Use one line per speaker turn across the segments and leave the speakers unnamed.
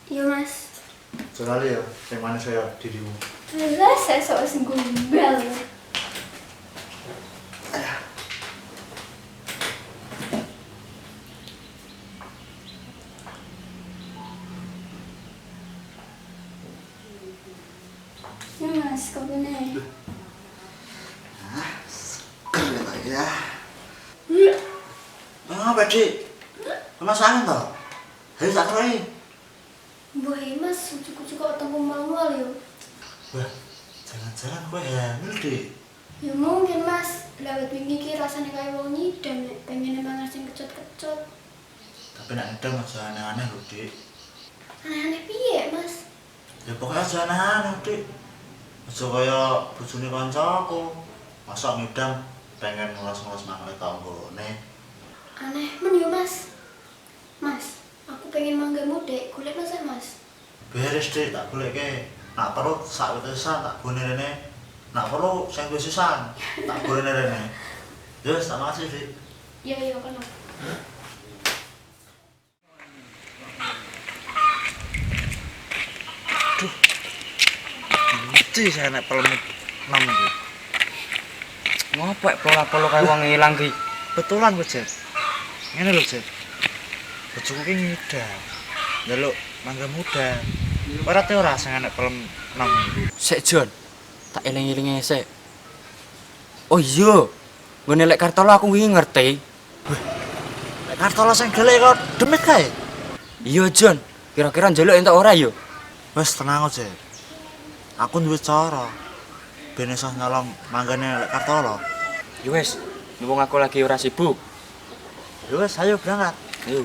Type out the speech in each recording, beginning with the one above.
Iya mas.
Sekali ya, yang mana saya dirimu.
Jelas saya sok senggumbal. Ya mas, kopinya.
Keren ya. Apa sih? Mas angin toh? Ayo tak kerai.
Boy mas, cukup kok tunggu malu yo.
Wah, jangan-jangan gue hamil deh.
Ya mungkin mas, lewat wingi ki rasanya kayak wong nyidam, pengen emang ngasih kecut-kecut.
Tapi nak ngedam aja aneh-aneh loh, Dik.
Aneh-aneh piye mas?
Ya pokoknya aja aneh-aneh, Dik. Aja kaya bojone kancaku. Masa ngedam pengen ngelas-ngelas mangkle tanggane.
Aneh men yo mas. Mas, aku pengen mangga mude, kulit mas mas.
Beres, Dik, tak goleke. Nak perlu sak witesan tak gone rene. Nak perlu sing wis sisan tak gone rene. Ya wis tak makasih, Dik.
Iya kan.
Mesti saya nek pelemut 6 iki. Ngopek pola-pola kaya wong ilang ki. Betulan kok, Jet. Ngene lho, Jet. Bojoku ki ngidam. Njaluk mangga muda. Ora te ora sing nek pelem 6 iki.
Sik Jon, tak eling-elinge sik. Oh iya, nggone lek Kartolo aku wingi ngerti.
Nek Kartola sing gelek kok demit kae.
Iya Jon, kira-kira njaluk entuk ora yo?
Wes tenang aja. Aku duwe cara. Ben iso nyolong manggane lek Kartola.
Ya wis, mumpung aku lagi ora sibuk.
Ya wes ayo berangkat.
Ayo.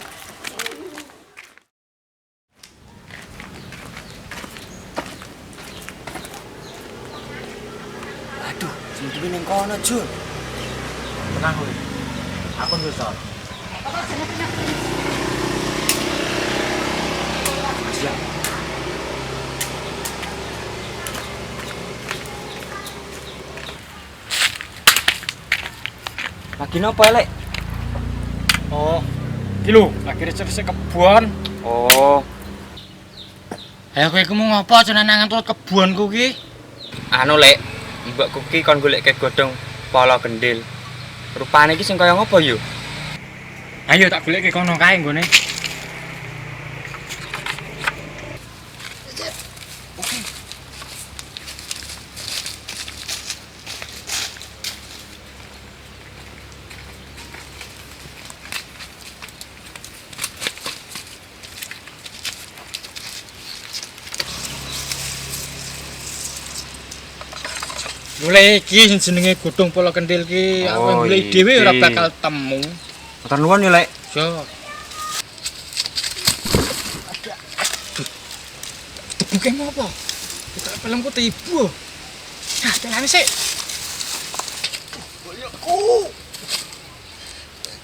Aduh, sing ning kono Jon.
Tenang kowe. Aku duwe cara.
Siap. Lagi nopo lek?
Oh. Iki lho, lagi reserse kebon.
Oh,
Ayo kowe iku mau ngopo jenengan turut kebonku ki?
anu lek, mbakku ki kon goleke godhong pala gendil. Rupane iki sing kaya ngopo yo?
Ayo tak goleke kono kae nggone. Mulai iki sing jenenge godhong pola kendil ki, aku
Oh,
golek dhewe ora
iki.
bakal temu.
Matur nuwun yo lek.
Yo. Bukan apa? Kita filmku tiba. Nah, jalan sih. Boyokku.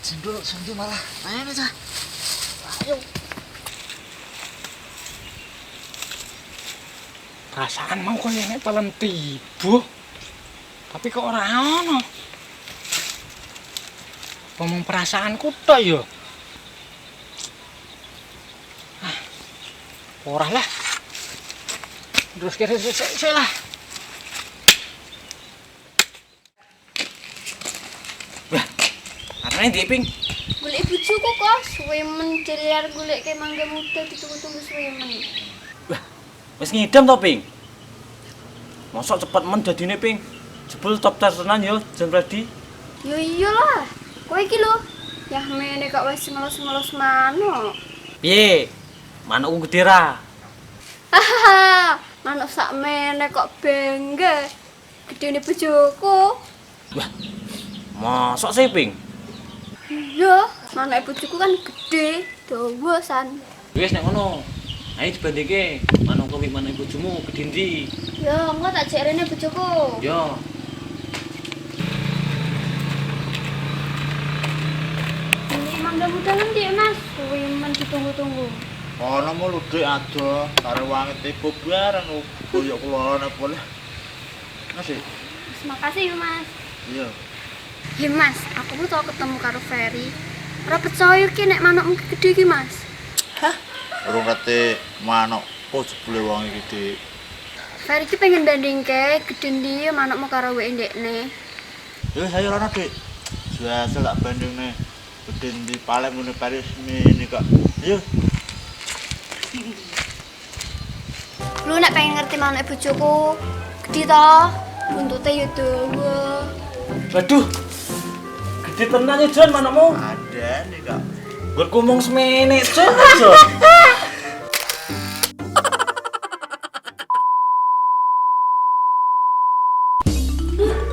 Jendul sendiri malah. Ayo aja. Ayo.
Perasaan mau kok ini film tiba. Tapi kok ora ono. Ngomong perasaanku tok yo. Ora lah. Terus kira sik lah.
Wah, arane ndi ping?
Golek bojoku kok suwe men jelar golek ke mangga muda ditunggu-tunggu suwe men.
Wah, wis ngidam to ping? Mosok cepet men dadine ping. Jebul top tenan yo, Jon Freddy.
Yo iyalah. Kowe iki lho, yah mene kok wis ngelos-ngelos manuk.
Piye? Manukku gede ra?
Hahaha, manuk sak mene kok bengge. Gedene bojoku.
Wah, mosok sih ping?
Iya, manuk bojoku kan gede, dawa san.
Wis nek ngono. Ayo dibandingke manuk kowe manuk bojomu gedhe ndi?
Yo, engko tak jek rene bojoku.
Yo.
Ini mangga muda nanti Mas, suwe men ditunggu-tunggu.
Ono mu lho Dik ado karo wangi tipu bareng koyo kula boleh. Masih.
Terima kasih ya Mas.
Iya.
Ya Mas, aku tuh tau ketemu karo Ferry. Ora percaya ki nek manukmu gede ki Mas.
Hah? urung kate manuk kok jebule wong iki, Dik.
Ferry iki pengen bandingke gede ndi manukmu karo wek ndekne.
Ya saya ora Dik. Biasa tak bandingne gede ndi paling ngene Paris ini kok. Ayo.
Lu nek pengen ngerti manuke bojoku, gede to, buntute yo dawa.
Waduh. Gede tenan ya Jon manukmu.
Ada nih kak.
Berkumung semene Jon.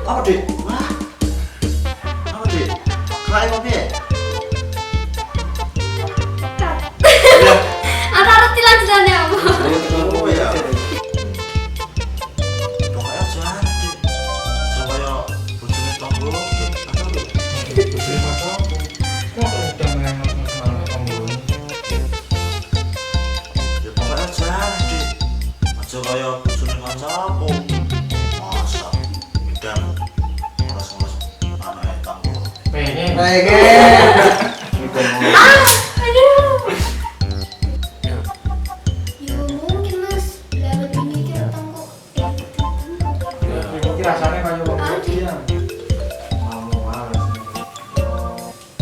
Apa Dik? Wah. Apa Dik? Kae apa piye? Ya.
Ora ngerti lanjutane apa.
Oh ya. Pokoknya jangan Dik. Supaya bojone tonggo. Bojone tonggo. Ya pokoknya jangan Dik. Aja kaya bojone kancaku. Masa dan ngeles-ngeles anake tonggo.
Yo mungkin Mas, lewat ini kira tanggo.
Rasanya kayak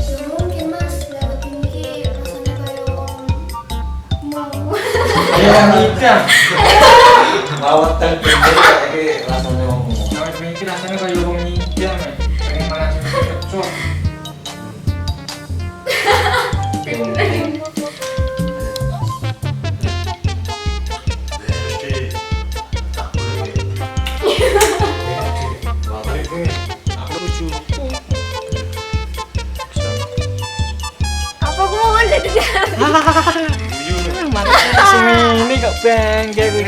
Yo mungkin Mas, lewat ini rasanya kayak mau.
ya ngidam.
Lawet dan bener kayak rasanya ngomong.
Kalau mikir rasanya kayak wong ngidam. Pengen malah kecut.
Jadi tak boleh.
Apa aku mau jadi
Ini kok bangke kuwi.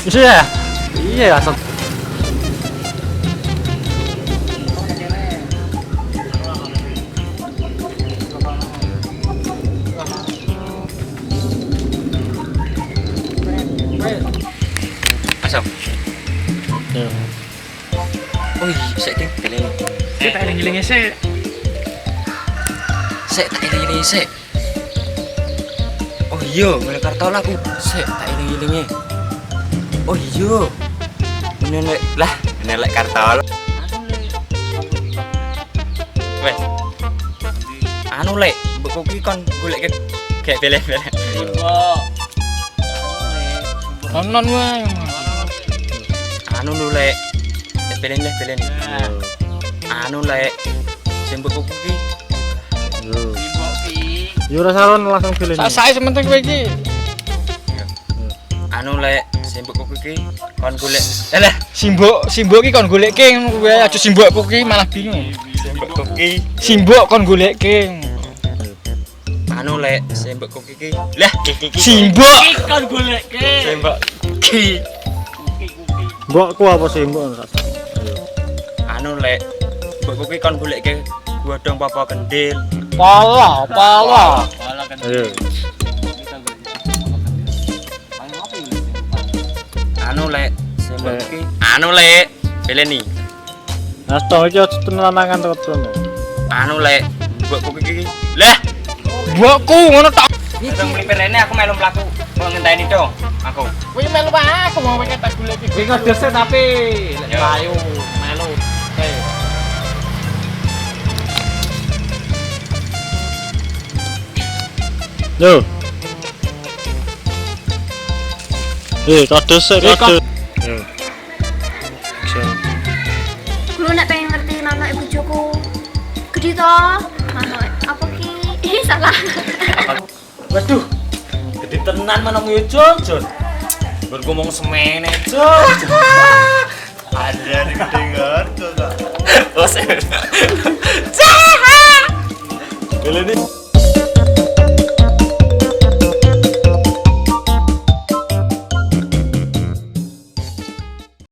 Iya. Iya, asal.
Asam. Oh iya, sik ding pilih.
Kita eling-elinge sih.
Sik tak iling-ilingi sik. Oh iya, ngene kartol aku. Sik tak iling-ilingi. Oh iya. Ngene lah, ngene lek kartol. Wes. Anu lek, mbok kuwi kon golek kayak pilih-pilih.
Nonon wae.
Anu lho lek. Pilih pilih. Anu lek. Sing mbok kuwi.
Yo ora salon langsung pilih. Sae sementing kowe iki.
Anu lek simbok kuwi iki kon golek. Lah,
Simbok iki kon golekke ngono kuwi aja simbokku iki malah bingung.
simbok kuwi.
Simbok kon golekke.
Anu lek simbok kuwi iki. Lah, iki.
Simbok.
Kon goleke.
Simbok ki.
Mbokku apa simbok?
Anu lek mbok kuwi kon golekke godhong papa kendil.
Pala.
Ayo. Anu lek simbok kuwi. Anu lek pilih nih.
Asto iki aja tenan mangan tekan.
Anu lek mbok kuwi iki. Lah,
Mbokku ngono tak.
Teng mlipir rene aku melu mlaku. Mau ngenteni dong aku.
Kuwi melu wae aku mau pengen tak goleki. Kuwi ngodese tapi
Yo.
ayo melu. Yo. Kades kades. Yo.
Lu nek pengen ngerti manuke bojoku, gede to. Manuke apa ki? Salah.
Waduh. Gede tenan manukmu yo Jon. Berkumung semene Jon.
Ada nih kedengar kok.
Oh,